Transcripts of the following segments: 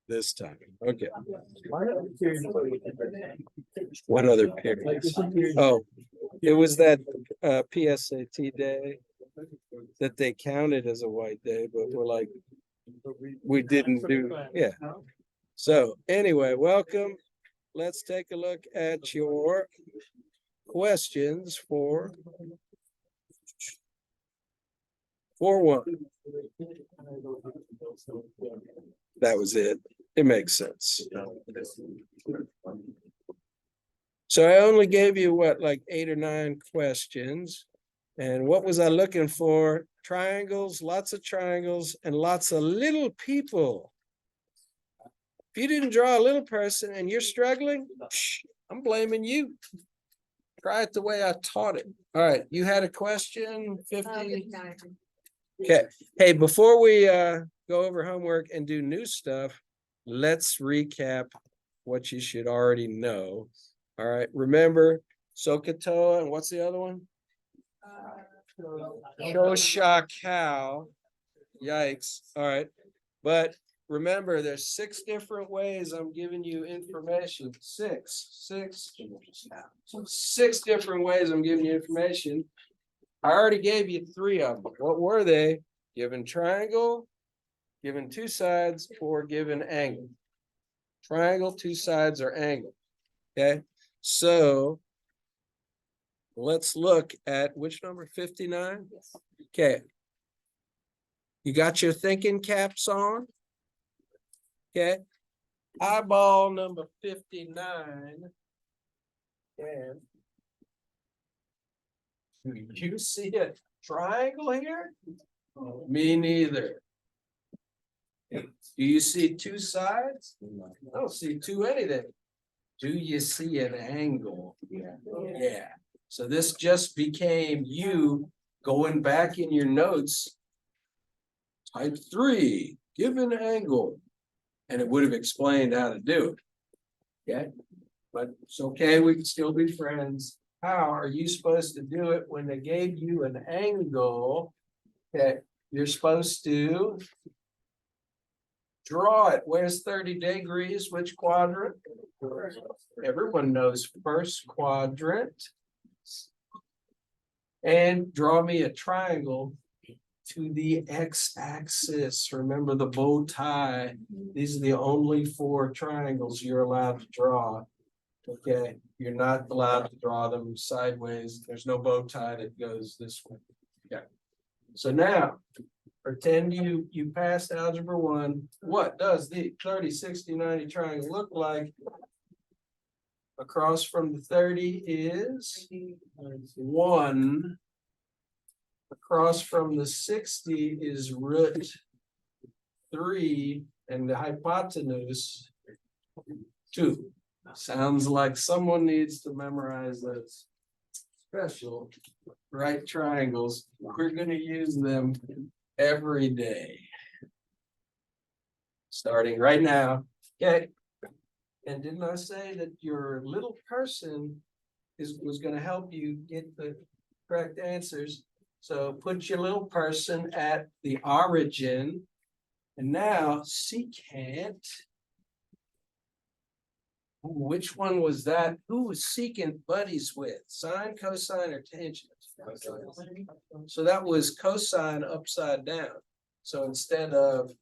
this time. Okay. What other periods? Oh, it was that PSAT day that they counted as a white day, but we're like, we didn't do, yeah. So anyway, welcome. Let's take a look at your questions for 4-1. That was it. It makes sense. So I only gave you what, like 8 or 9 questions. And what was I looking for? Triangles, lots of triangles, and lots of little people. If you didn't draw a little person and you're struggling, I'm blaming you. Try it the way I taught it. All right, you had a question, 50? Okay. Hey, before we go over homework and do new stuff, let's recap what you should already know. All right, remember Sokotoa and what's the other one? Shoshakau. Yikes. All right. But remember, there's 6 different ways I'm giving you information. Six different ways I'm giving you information. I already gave you 3 of them. What were they? Given triangle, given 2 sides, or given angle. Triangle, 2 sides, or angle. Okay. So let's look at which number, 59? Yes. Okay. You got your thinking caps on? Okay. Eyeball number 59. And do you see a triangle here? Me neither. Do you see 2 sides? I don't see 2 anything. Do you see an angle? Yeah. So this just became you going back in your notes. Type 3, give an angle. And it would have explained how to do it. Okay. But it's okay, we can still be friends. How are you supposed to do it when they gave you an angle? Okay, you're supposed to draw it. Where's 30 degrees? Which quadrant? Everyone knows first quadrant. And draw me a triangle to the x-axis. Remember the bow tie. These are the only 4 triangles you're allowed to draw. Okay, you're not allowed to draw them sideways. There's no bow tie that goes this way. Okay. So now, pretend you passed algebra 1. What does the 30, 60, 90 triangle look like? Across from the 30 is 1. Across from the 60 is root 3, and the hypotenuse 2. Sounds like someone needs to memorize those special right triangles. We're going to use them every day. Starting right now. Okay. And didn't I say that your little person was going to help you get the correct answers? So put your little person at the origin. And now secant. Which one was that? Who was secant buddies with? Sine, cosine, or tangent? So that was cosine upside down. So instead of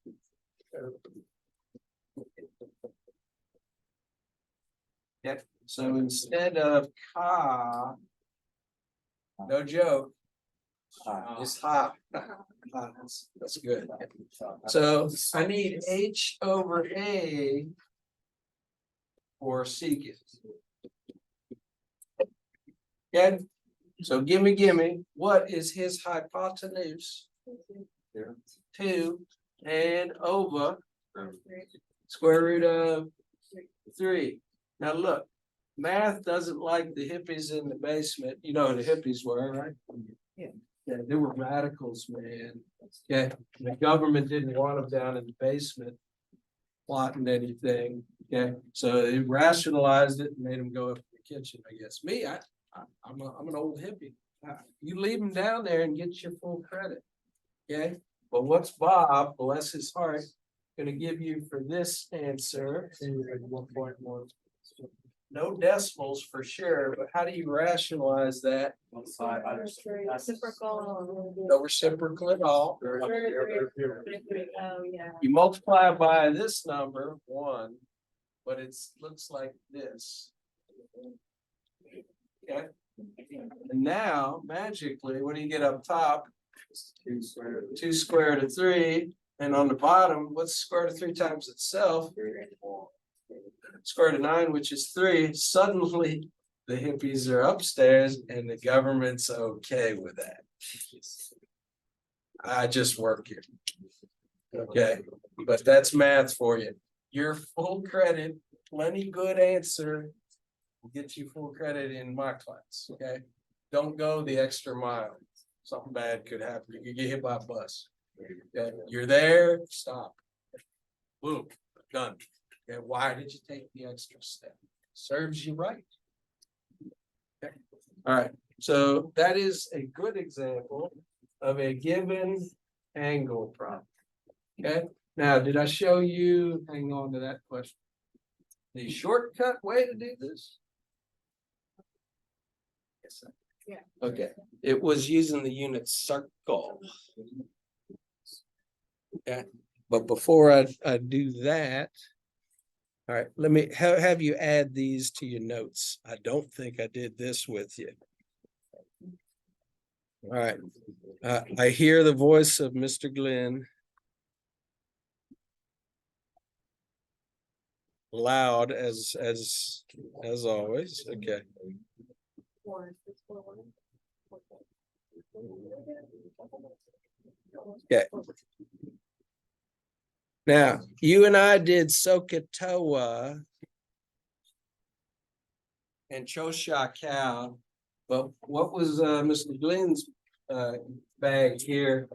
instead of ka, no joke, it's ha. That's good. So I need h over a for secant. Yeah. So gimme. What is his hypotenuse? 2 and over square root of 3. Now look, math doesn't like the hippies in the basement. You know who the hippies were, right? Yeah, they were radicals, man. Yeah, the government didn't want them down in the basement plotting anything. Okay, so they rationalized it and made them go up in the kitchen. I guess me, I'm an old hippie. You leave them down there and get your full credit. Okay, but what's Bob? Bless his heart. gonna give you for this answer 1.1. No decimals for sure, but how do you rationalize that? Reciprocal. No reciprocal at all. Oh, yeah. You multiply by this number, 1, but it's looks like this. Okay. And now magically, what do you get up top? 2 square root of 3. And on the bottom, what's square root of 3 times itself? Square root of 9, which is 3. Suddenly the hippies are upstairs and the government's okay with that. I just work here. Okay, but that's math for you. Your full credit, plenty good answer will get you full credit in my class. Okay, don't go the extra mile. Something bad could happen. You could get hit by a bus. Okay, you're there, stop. Boom, done. Okay, why did you take the extra step? Serves you right. Okay. All right, so that is a good example of a given angle problem. Okay, now did I show you, hang on to that question, the shortcut way to do this? Yes. Yeah. Okay, it was using the unit circle. Okay, but before I do that, all right, let me have you add these to your notes. I don't think I did this with you. All right, I hear the voice of Mr. Glenn. Loud as always. Okay. Okay. Now, you and I did Sokotoa and Choshakau, but what was Mr. Glenn's bag here?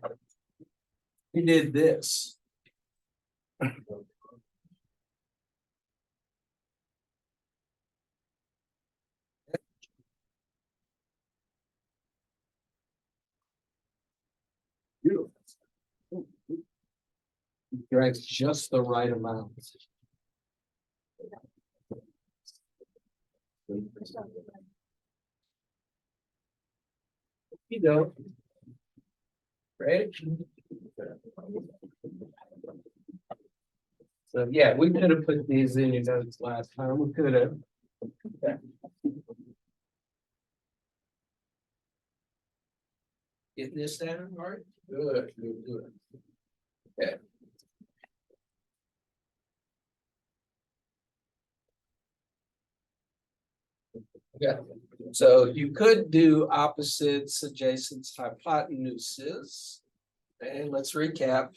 He did this. Beautiful. He drank just the right amount. You know. Right? So yeah, we could have put these in your notes last time. We could have. Okay. Getting this down, all right? Good, good, good. Okay. Yeah, so you could do opposites, adjacents, hypotenuses. And let's recap.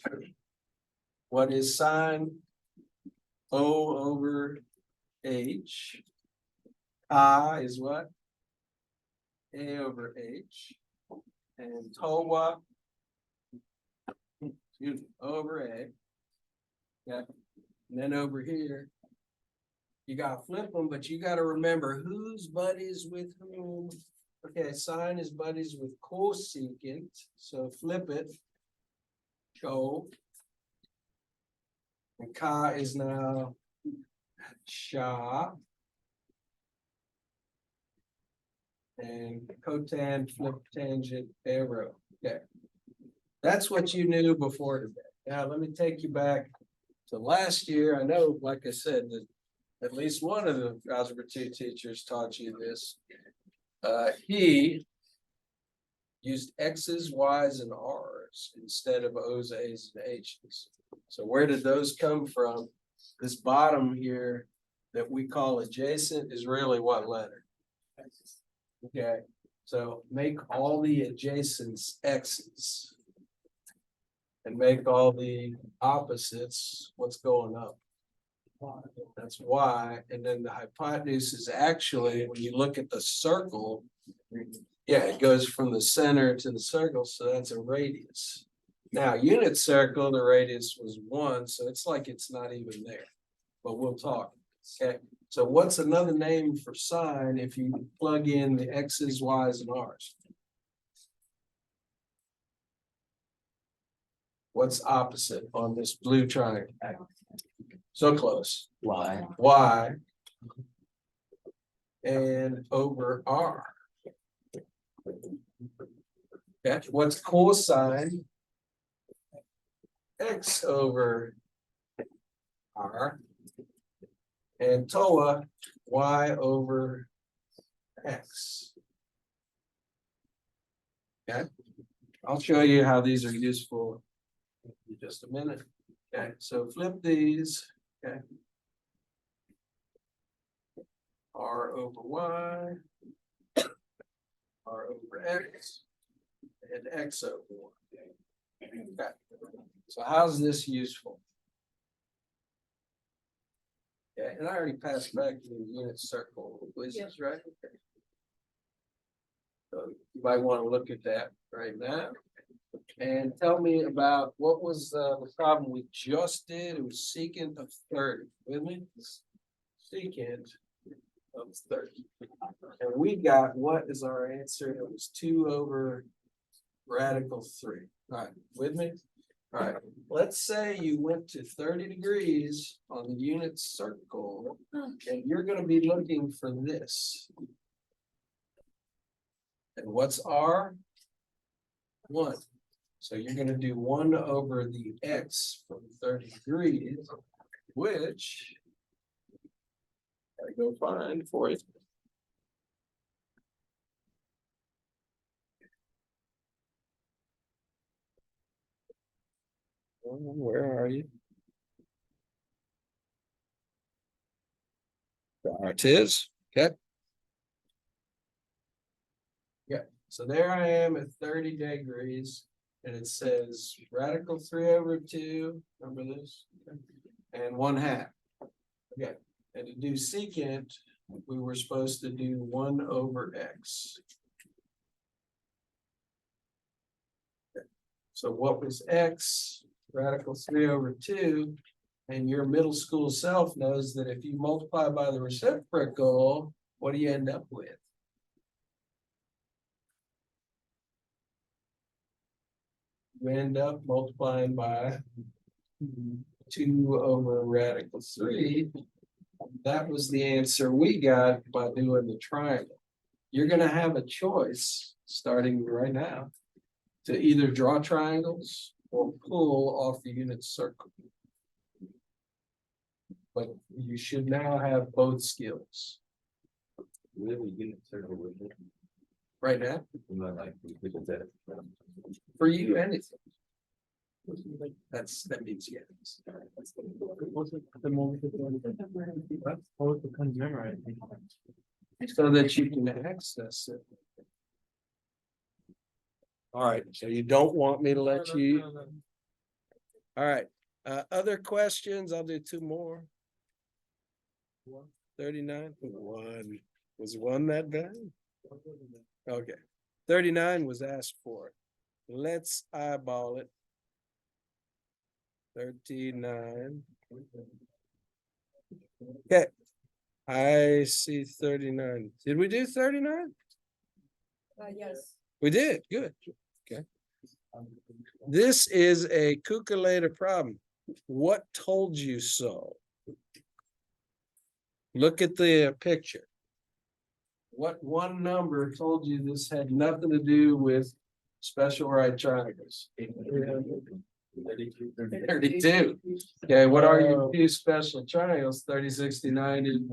What is sine O over H? I is what? A over H. And TOA over A. Yeah. And then over here, you gotta flip them, but you gotta remember who's buddies with whom. Okay, sine is buddies with cosecant, so flip it. Go. And ka is now sha. And cotan, flip tangent, arrow. Okay. That's what you knew before today. Now let me take you back to last year. I know, like I said, that at least one of the Algebra 2 teachers taught you this. He used X's, Y's, and R's instead of O's, A's, and H's. So where did those come from? This bottom here that we call adjacent is really what letter? Okay, so make all the adjacents X's. And make all the opposites what's going up. That's Y, and then the hypotenuse is actually, when you look at the circle, yeah, it goes from the center to the circle, so that's a radius. Now, unit circle, the radius was 1, so it's like it's not even there, but we'll talk. Okay, so what's another name for sine if you plug in the X's, Y's, and R's? What's opposite on this blue triangle? So close. Y. Y. And over R. Okay, what's cosine X over R? And TOA Y over X. Okay, I'll show you how these are useful in just a minute. Okay, so flip these. Okay. R over Y, R over X, and X over Y. Okay. So how's this useful? Okay, and I already passed back the unit circle quizzes, right? Okay. So you might want to look at that right now. And tell me about what was the problem we just did. It was secant of 30. With me? Secant of 30. And we got, what is our answer? It was 2 over radical 3. All right, with me? All right, let's say you went to 30 degrees on the unit circle, and you're going to be looking for this. And what's R? 1. So you're going to do 1 over the X from 30 degrees, which I go find for you. Where are you? There it is. Okay. Yeah. So there I am at 30 degrees, and it says radical 3 over 2. Remember this? Okay. And 1/2. Okay. And to do secant, we were supposed to do 1 over X. Okay. So what was X? Radical 3 over 2. And your middle school self knows that if you multiply by the reciprocal, what do you end up with? You end up multiplying by 2 over radical 3. That was the answer we got by doing the triangle. You're going to have a choice starting right now to either draw triangles or pull off the unit circle. But you should now have both skills. We have a unit circle with it. Right now? Not like we could have said it. For you, anything. That means yes. So that you can access it. All right, so you don't want me to let you. All right, other questions? I'll do 2 more. 39, 1. Was 1 that bad? Okay, 39 was asked for. Let's eyeball it. 39. Okay, I see 39. Did we do 39? Yes. We did, good. Okay. This is a calculator problem. What told you so? Look at the picture. What one number told you this had nothing to do with special right triangles? 32. Okay, what are your 2 special triangles? 30, 60, 90,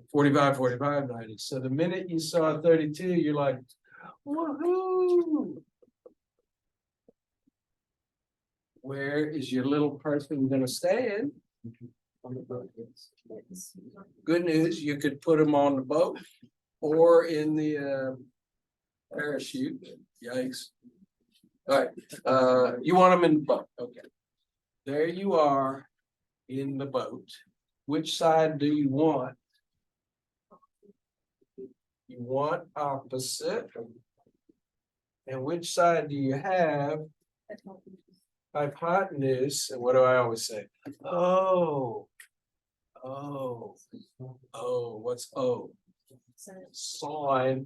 45, 45, 90. So the minute you saw 32, you're like, woohoo! Where is your little person going to stand? Good news, you could put them on the boat or in the parachute. Yikes. All right, you want them in the boat. Okay. There you are in the boat. Which side do you want? You want opposite. And which side do you have? Hypotenuse. And what do I always say? Oh. Oh. Oh, what's O? Sine.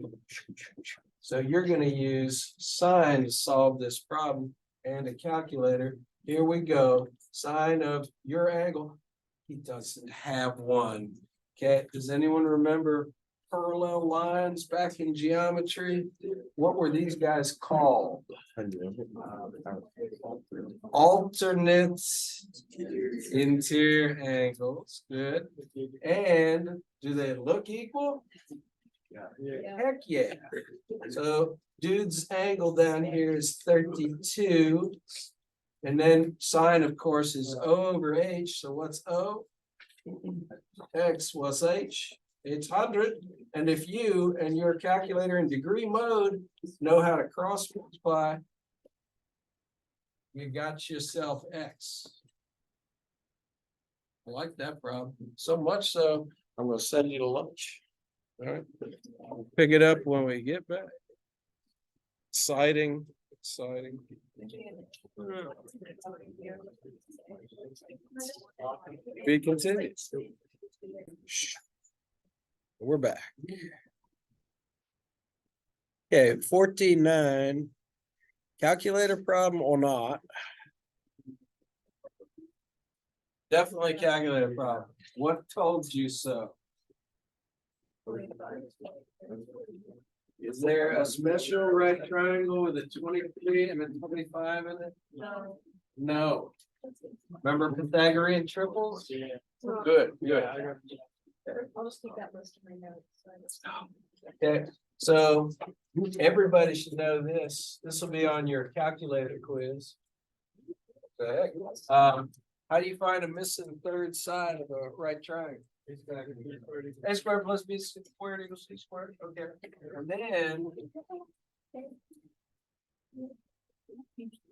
So you're going to use sine to solve this problem and a calculator. here we go, sine of your angle. He doesn't have one. Okay, does anyone remember parallel lines back in geometry? What were these guys called? Alternates interior angles, good. And do they look equal? Heck yeah. So dude's angle down here is 32. And then sine, of course, is O over H. So what's O? X was H. It's 100. And if you and your calculator in degree mode know how to cross multiply, you got yourself X. I like that problem. So much so, I'm going to send you to lunch. All right. We'll pick it up when we get back. Exciting. Be continued. We're back. Okay, 14.9. Calculator problem or not? Definitely calculator problem. What told you so? Is there a special right triangle with a 23 and a 25 in it? No. No. Remember Pythagorean triples? Yeah. Good. I'll just keep that list in my notes. Okay, so everybody should know this. This will be on your calculator quiz. Okay. How do you find a missing third side of a right triangle? A squared plus B squared equals C squared. Okay. And then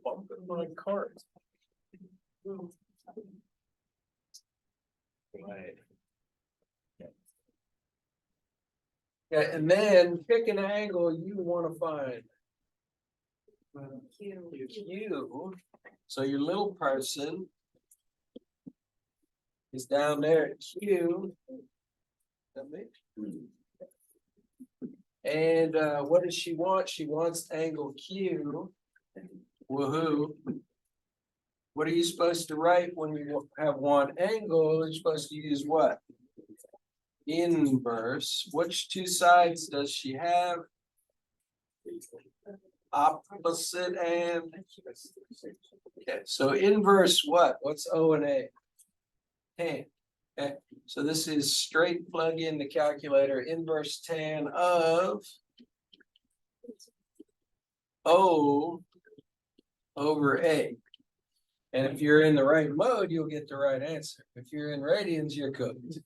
bumping my cart. Right. Yeah, and then pick an angle you want to find. Q. So your little person is down there at Q. And what does she want? She wants angle Q. Woohoo. What are you supposed to write when you have one angle? You're supposed to use what? Inverse. Which two sides does she have? Opposite and. Okay, so inverse what? What's O and A? 10. Okay, so this is straight plug in the calculator. Inverse tan of O over A. And if you're in the right mode, you'll get the right answer. If you're in radians, you're cooked.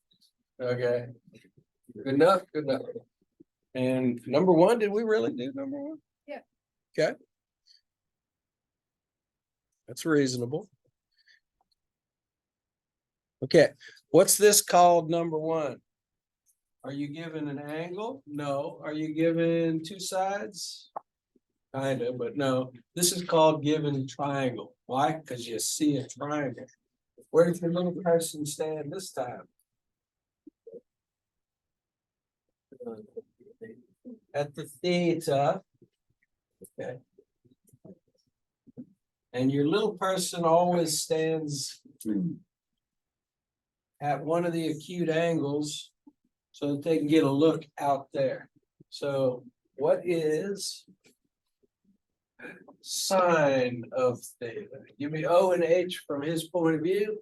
Okay. Good enough. And number one, did we really do number one? Yeah. Okay. That's reasonable. Okay. What's this called number one? Are you given an angle? No. Are you given two sides? Kind of, but no. This is called given triangle. Why? Because you see a triangle. Where does the little person stand this time? At the theta. Okay. And your little person always stands at one of the acute angles so that they can get a look out there. So what is sine of theta? Give me O and H from his point of view.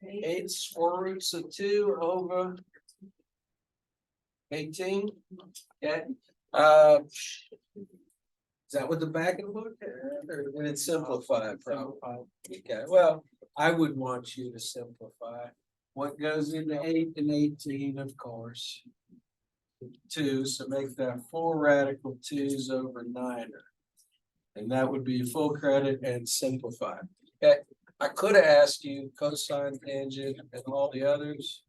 8 square roots of 2 over 18. Okay. Is that what the back of the book had? Or did it simplify? Probably. Okay, well, I would want you to simplify. What goes into 8 and 18, of course. 2, so make that 4 radical 2's over 9. And that would be full credit and simplify. Okay, I could have asked you cosine, tangent, and all the others.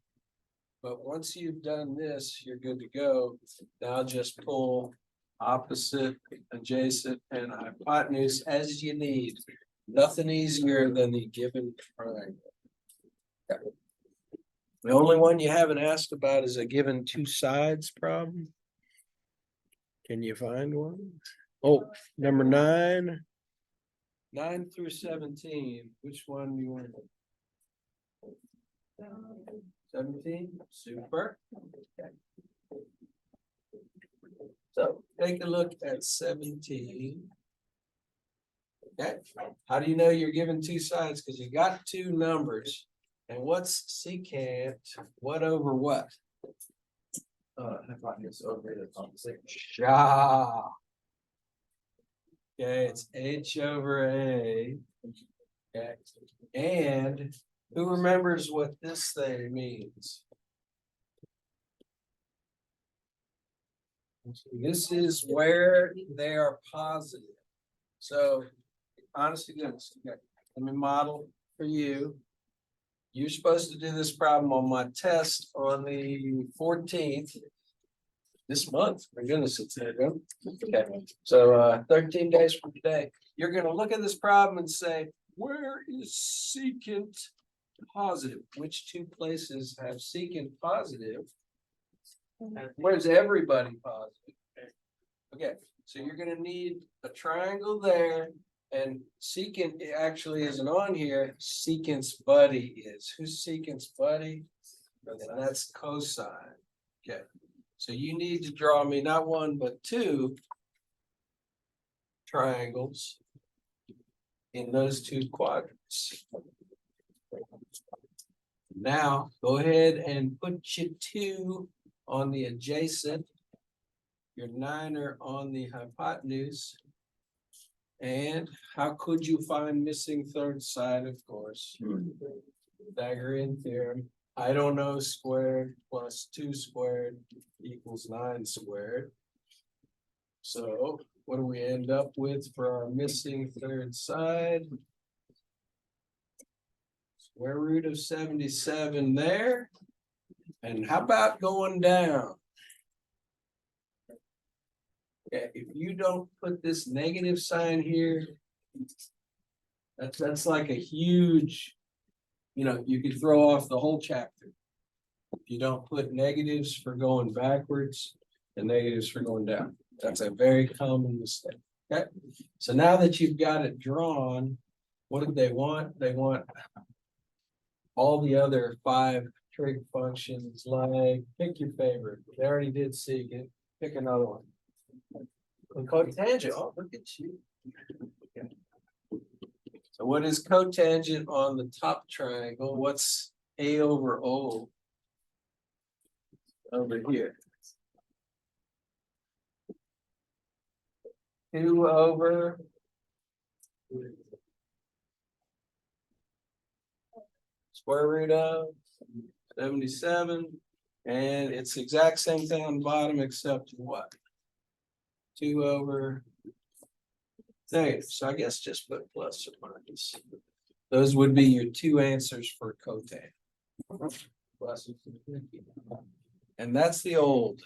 But once you've done this, you're good to go. Now just pull opposite, adjacent, and hypotenuse as you need. Nothing easier than the given triangle. Okay. The only one you haven't asked about is a given two sides problem. Can you find one? Oh, number 9. 9 through 17, which one do you want? 17, super. Okay. So take a look at 17. Okay, how do you know you're given two sides? Because you got two numbers. And what's secant? What over what? Hypotenuse over the opposite. Yeah. Okay, it's H over A. Okay, and who remembers what this thing means? This is where they are positive. So, honestly, goodness, okay, let me model for you. You're supposed to do this problem on my test on the 14th. This month, my goodness, it's there, go. Okay, so 13 days from today, you're gonna look at this problem and say, where is secant positive? Which two places have secant positive? And where's everybody positive? Okay, so you're gonna need a triangle there, and secant actually isn't on here, secant's buddy is. Who's secant's buddy? And that's cosine. Okay, so you need to draw me not one, but two triangles in those two quadrants. Now, go ahead and put your 2 on the adjacent, your 9 on the hypotenuse. And how could you find missing third side? Of course, Pythagorean theorem. I don't know squared plus 2 squared equals 9 squared. So what do we end up with for our missing third side? Square root of 77 there. And how about going down? Okay, if you don't put this negative sign here, that's like a huge, you could throw off the whole chapter. If you don't put negatives for going backwards and negatives for going down. That's a very common mistake. Okay, so now that you've got it drawn, what do they want? They want all the other 5 trig functions, like pick your favorite. They already did secant. Pick another one. Cotangent. Oh, look at you. Okay. So what is cotangent on the top triangle? What's A over O over here? 2 over square root of 77. And it's the exact same thing on the bottom except what? 2 over negative. So I guess just put plus or minus. Those would be your 2 answers for cotangent. And that's the old.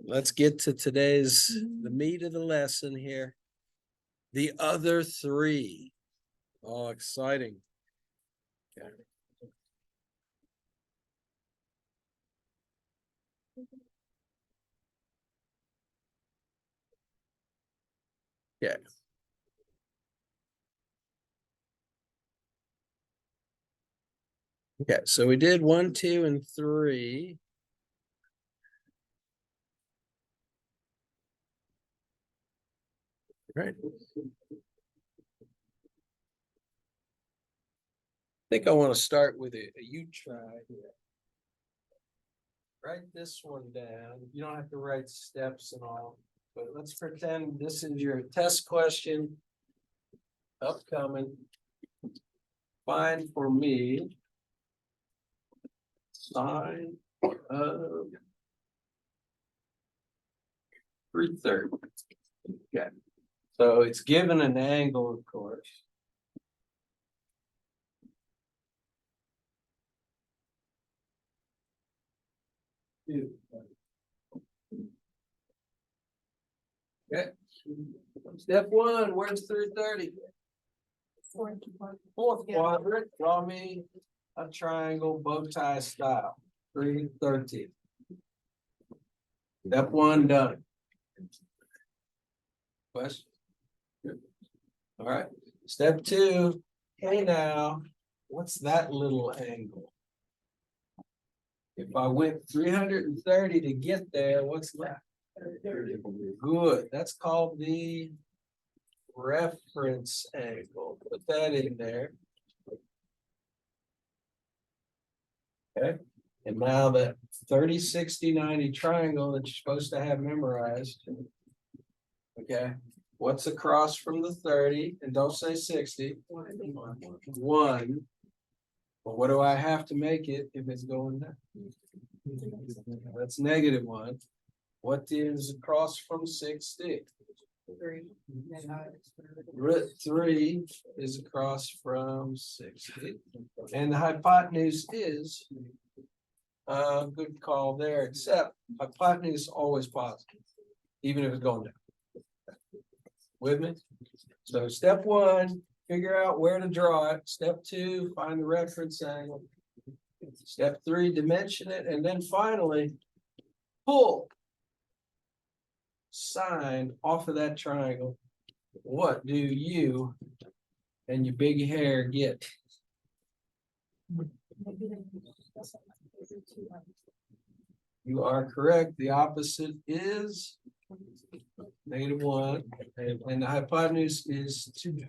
Let's get to the meat of the lesson here. The other 3. Oh, exciting. Okay. Yeah. Okay, so we did 1, 2, and 3. Right. I think I want to start with a U try here. Write this one down. You don't have to write steps and all, but let's pretend this is your test question. Upcoming. Find for me sine of 3/3. Okay. So it's given an angle, of course. Okay. Step 1, where's 330? Fourth quadrant, draw me a triangle bow tie style. 313. Step 1 done. Question? All right, step two, hey now, what's that little angle? If I went 330 to get there, what's that? Good, that's called the reference angle. Put that in there. Okay, and now that 30, 60, 90 triangle that you're supposed to have memorized. Okay, what's across from the 30? And don't say 60. 1. But what do I have to make it if it's going down? That's -1. What is across from 60? 3. Root 3 is across from 60. And the hypotenuse is good call there, except hypotenuse always positive, even if it's going down. With me? So step 1, figure out where to draw it. Step 2, find the reference angle. Step 3, dimension it, and then finally pull sine off of that triangle. What do you and your big hair get? You are correct. The opposite is -1, and the hypotenuse is 2.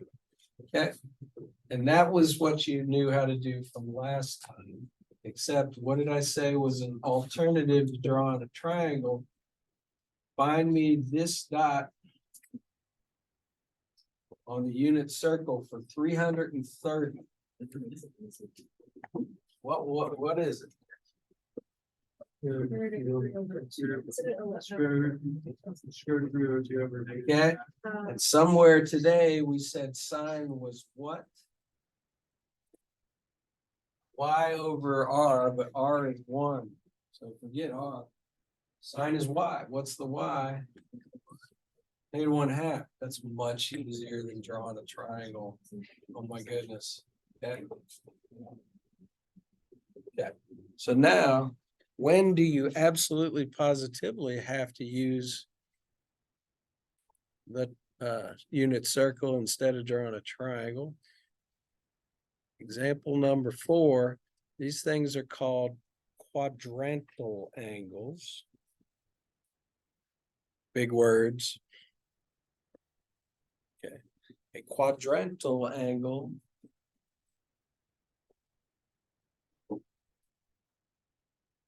Okay, and that was what you knew how to do from last time. Except, what did I say was an alternative to drawing a triangle? Find me this dot on the unit circle for 330. What is it? Okay, and somewhere today we said sine was what? Y over R, but R is 1. So forget R. Sine is Y. What's the Y? -1/2. That's much easier than drawing a triangle. Oh my goodness. Okay. Okay. So now, when do you absolutely positively have to use the unit circle instead of drawing a triangle? Example number 4, these things are called quadrantal angles. Big words. Okay, a quadrantal angle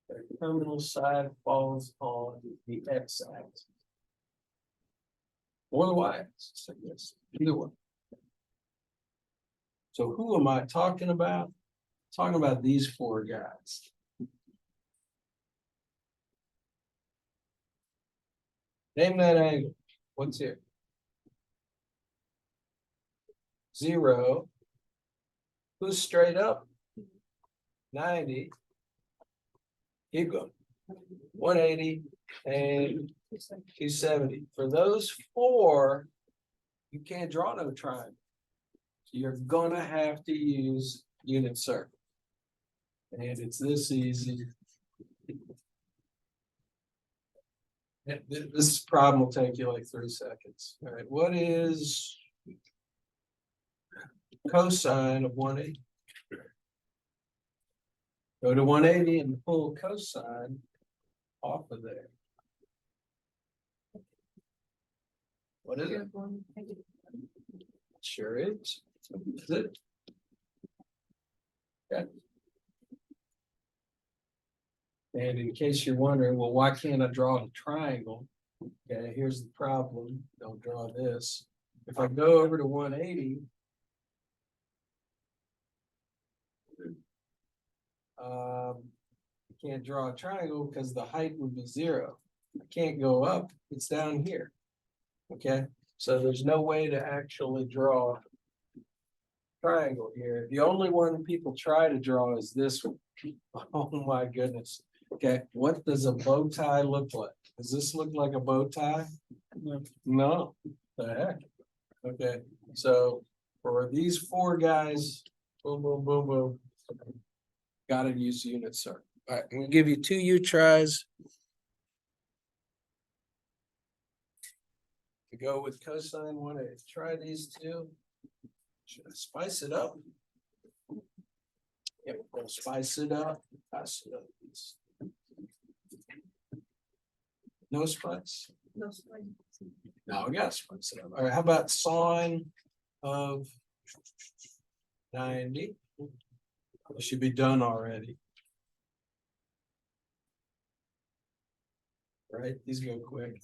the terminal side falls on the x-axis or the y-axis, I guess, either one. So who am I talking about? Talking about these 4 guys. Name that angle. What's here? 0. Who's straight up? 90. Keep going. 180 and 270. For those 4, you can't draw no triangle. So you're gonna have to use unit circle. And it's this easy. This problem will take you like 3 seconds. All right, what is cosine of 180? Go to 180 and pull cosine off of there. What is it? Sure is. Is it? Okay. And in case you're wondering, well, why can't I draw a triangle? Okay, here's the problem. Don't draw this. If I go over to 180, I can't draw a triangle because the height would be 0. I can't go up, it's down here. Okay, so there's no way to actually draw a triangle here. The only one people try to draw is this one. Oh my goodness. Okay, what does a bow tie look like? Does this look like a bow tie? No. The heck? Okay, so for these 4 guys, boom, boom, boom, boom. Gotta use unit circle. All right, I'm gonna give you 2 U tries. To go with cosine 180. Try these 2. Should I spice it up? Yep, we'll spice it up. Spice it up. No spice? No, sorry. No, we gotta spice it up. All right, how about sine of 90? It should be done already. Right, these go quick.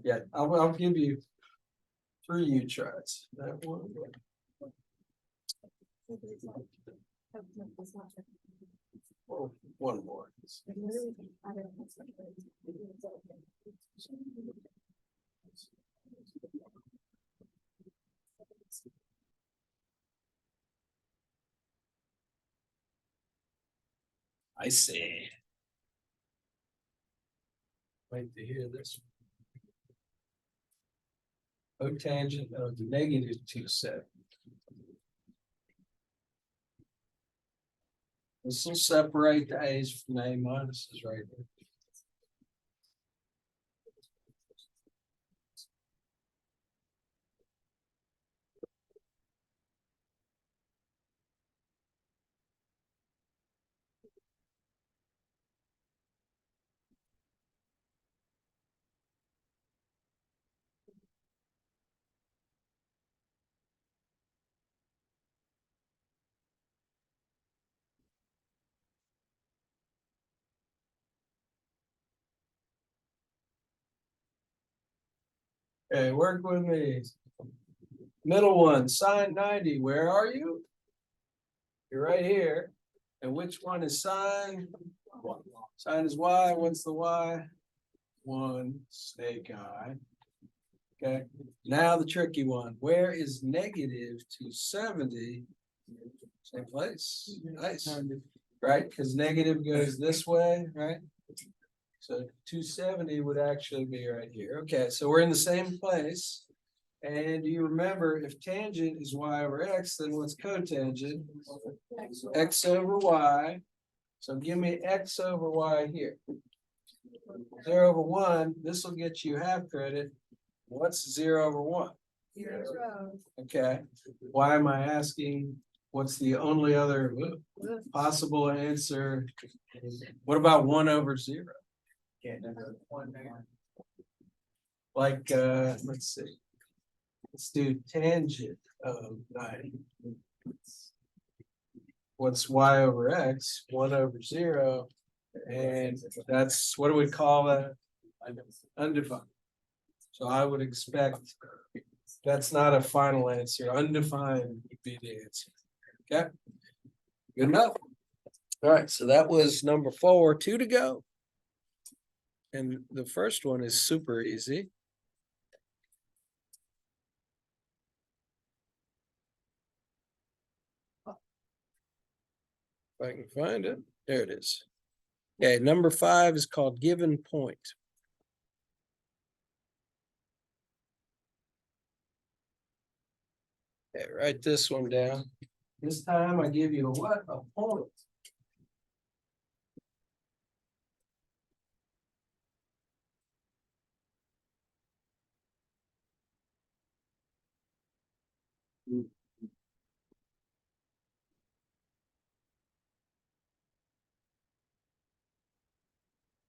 Yeah, I'll give you 3 you tries. That one. Oh, one more. I see. Wait to hear this. Cotangent of -270. This will separate the A's from A minuses right here. Okay, work with me. Middle one, sine 90, where are you? You're right here. And which one is sine? Sine is Y, what's the Y? 1, snake eye. Okay, now the tricky one, where is -270? Same place, nice, right? Because negative goes this way, right? So 270 would actually be right here. Okay, so we're in the same place. And you remember if tangent is y over x, then what's cotangent? X over y. So give me x over y here. 0 over 1, this will get you half credit. What's 0 over 1? 0. Okay, why am I asking? What's the only other possible answer? What about 1 over 0? Like, let's see. Let's do tangent of 90. What's y over x? 1 over 0. And that's, what do we call that? Undefined. So I would expect that's not a final answer. Undefined would be the answer. Okay. Good enough. All right. So that was number 4, 2 to go. And the first one is super easy. If I can find it, there it is. Okay, number 5 is called given point. Okay, write this one down. This time I give you a what? A point.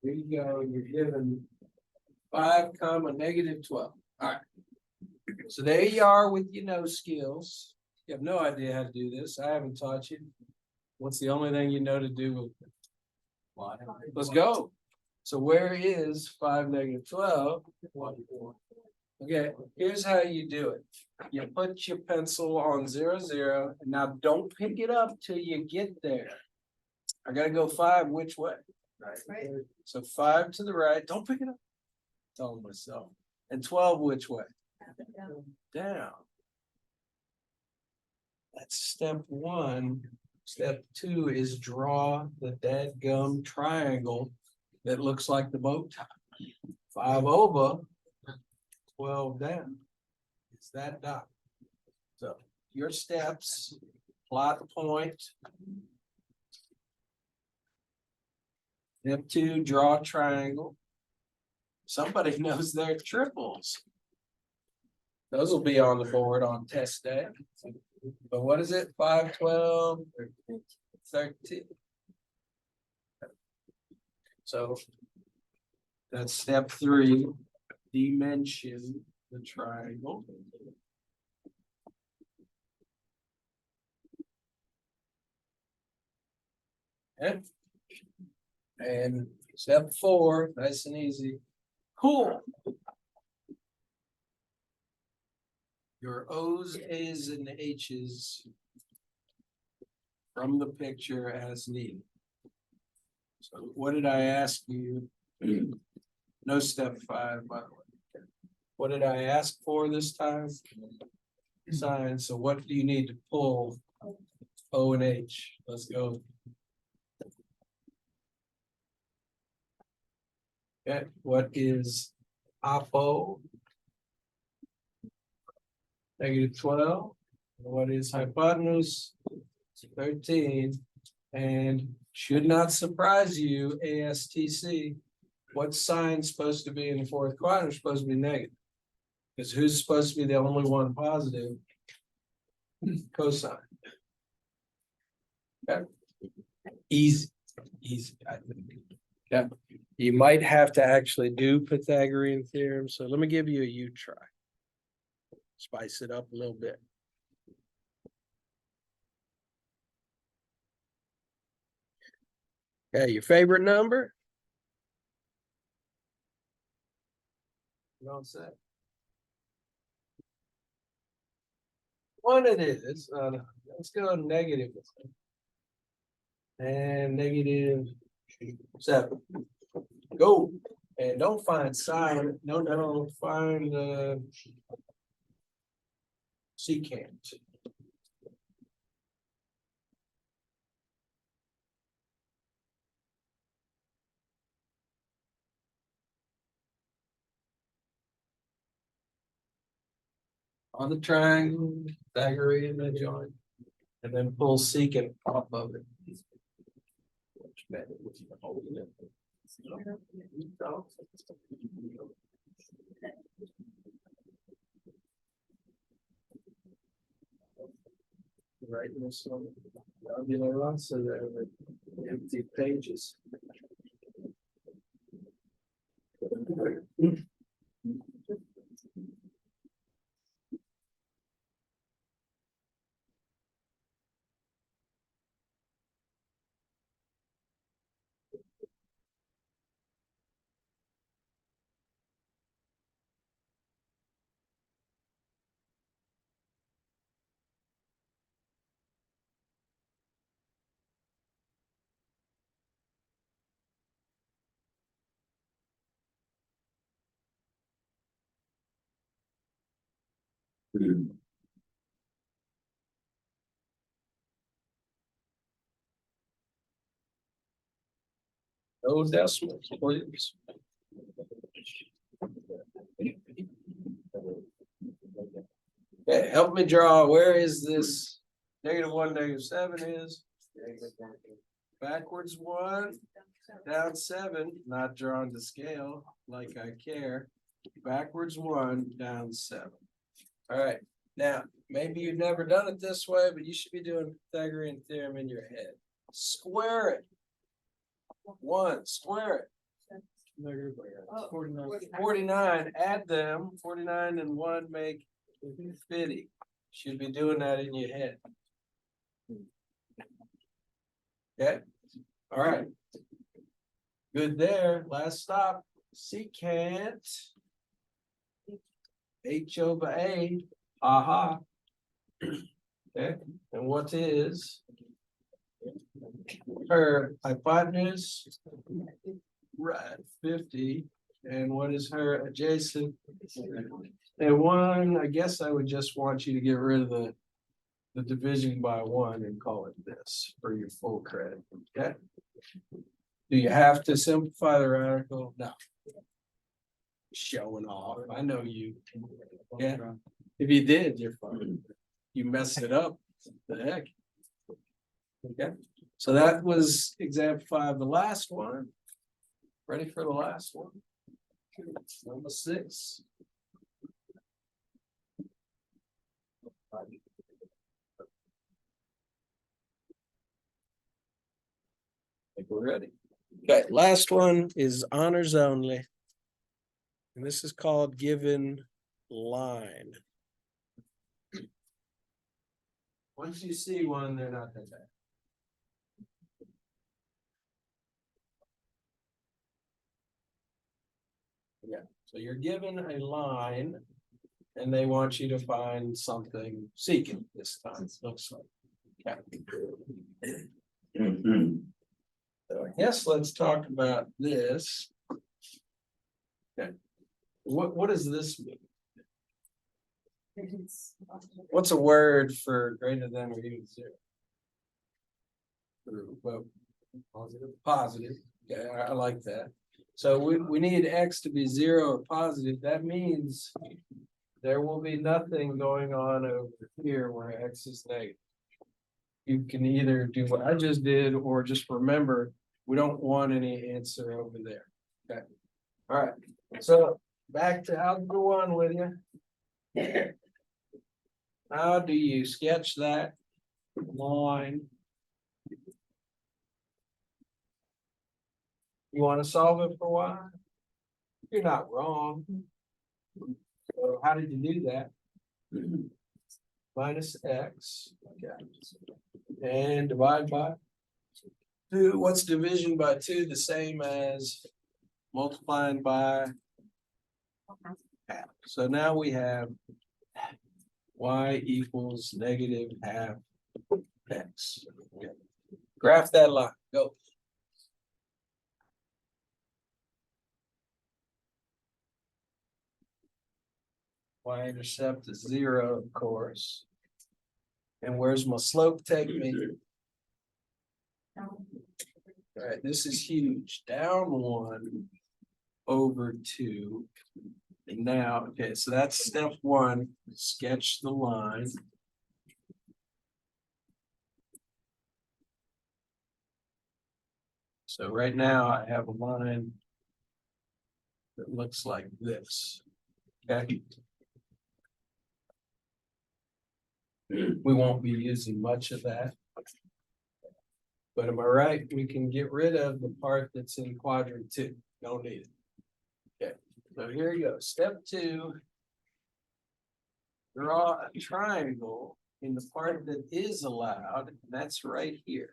Here you go, you're given 5 comma -12. All right. So there you are with your no skills. You have no idea how to do this. I haven't taught you. What's the only thing you know to do? Let's go. So where is 5 -12? Okay, here's how you do it. You put your pencil on 0, 0, and now don't pick it up till you get there. I gotta go 5 which way? Right. So 5 to the right, don't pick it up. Telling myself. And 12 which way? Down. That's step 1. Step 2 is draw the dadgum triangle that looks like the bow tie. 5 over, 12 down. It's that dot. So your steps, plot the point. Step 2, draw a triangle. Somebody knows their triples. Those will be on the board on test day. But what is it? 5, 12, 13. So that's step 3, dimension the triangle. Okay. And step 4, nice and easy. Cool. Your O's, A's, and H's from the picture as needed. So what did I ask you? No step 5, by the way. What did I ask for this time? Sign. So what do you need to pull? O and H. Let's go. Okay, what is apo? -12. What is hypotenuse? 13. And should not surprise you, ASTC. What sign's supposed to be in the 4th quadrant? Supposed to be negative. Because who's supposed to be the only one positive? Cosine. Okay. Easy, I think. Yeah, you might have to actually do Pythagorean theorem, so let me give you a U try. Spice it up a little bit. Okay, your favorite number? Don't say. 1 it is. Let's go negative. And -7. Go. And don't find sine. No, find secant. On the triangle, Pythagorean the joint, and then pull secant off of it. Right in this one, there'll be lots of empty pages. No decimals, please. Okay, help me draw. Where is this? -1, -7 is backwards 1, down 7, not drawn to scale like I care. Backwards 1, down 7. All right, now maybe you've never done it this way, but you should be doing Pythagorean theorem in your head. Square it. 1, square it. 49, add them. 49 and 1 make 50. Should be doing that in your head. Okay, all right. Good there. Last stop. Secant H over A. Aha. Okay, and what is her hypotenuse? Right, 50. And what is her adjacent? And 1, I guess I would just want you to get rid of the division by 1 and call it this for your full credit. Okay. Do you have to simplify the radical? No. Showing off. I know you. Yeah. If you did, you're fine. You messed it up. The heck. Okay. So that was example 5. The last one. Ready for the last one? Number 6. think we're ready. Okay, last one is honors only. And this is called given line. Once you see one, they're not that bad. Yeah, so you're given a line and they want you to find something seeking this time, it looks like. Okay. So I guess let's talk about this. Okay. What does this mean? What's a word for greater than or equal to zero? Well, positive. Yeah, I like that. So we need X to be zero or positive. That means there will be nothing going on over here where X is negative. You can either do what I just did or just remember, we don't want any answer over there. Okay. All right. So back to algebra 1 with you. How do you sketch that line? You want to solve it for y? You're not wrong. So how did you do that? Minus x. Okay. And divide by 2. What's division by 2 the same as multiplying by half? So now we have y equals negative half x. Okay. Graph that line. Go. Y-intercept is 0, of course. And where's my slope take me? All right, this is huge. Down 1 over 2. And now, okay, so that's step 1. Sketch the line. So right now I have a line that looks like this. Okay. We won't be using much of that. But am I right? We can get rid of the part that's in quadrant 2. Don't need it. Okay, so here you go. Step 2. Draw a triangle in the part that is allowed, and that's right here.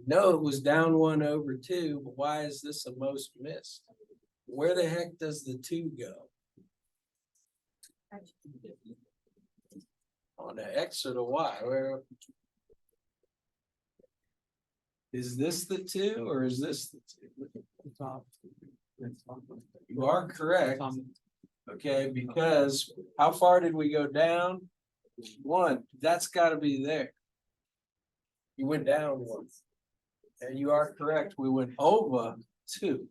No, it was down 1 over 2, but why is this a most missed? Where the heck does the 2 go? On the X or the Y? Where is this the 2 or is this the 2? You are correct. Okay, because how far did we go down? 1. That's got to be there. You went down 1. And you are correct. We went over 2.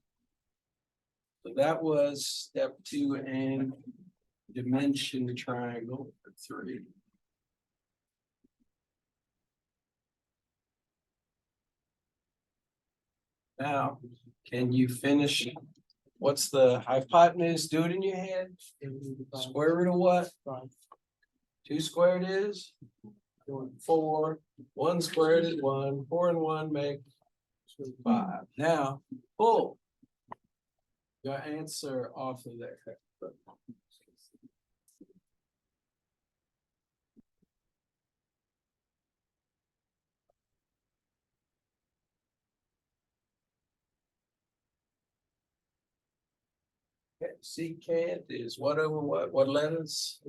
So that was step 2 and dimension triangle 3. Now, can you finish? What's the hypotenuse? Do it in your head. Square root of what? 2 squared is 4. 1 squared is 1. 4 and 1 make 5. Now, pull your answer off of there. Okay, secant is what over what? What letters?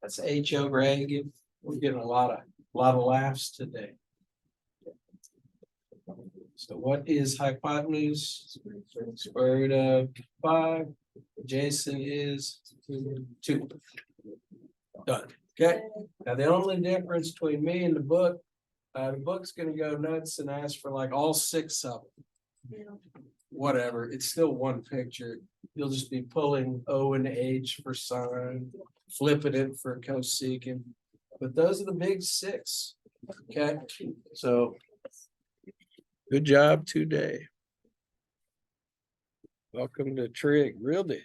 That's H over A. We're getting a lot of laughs today. So what is hypotenuse? Square root of 5. Adjacent is 2. Done. Okay. Now the only difference between me and the book's gonna go nuts and ask for like all 6 of them. Whatever, it's still one picture. You'll just be pulling O and H for sine, flipping it for cosecant. But those are the big 6. Okay, so good job today. Welcome to Trig, real deal.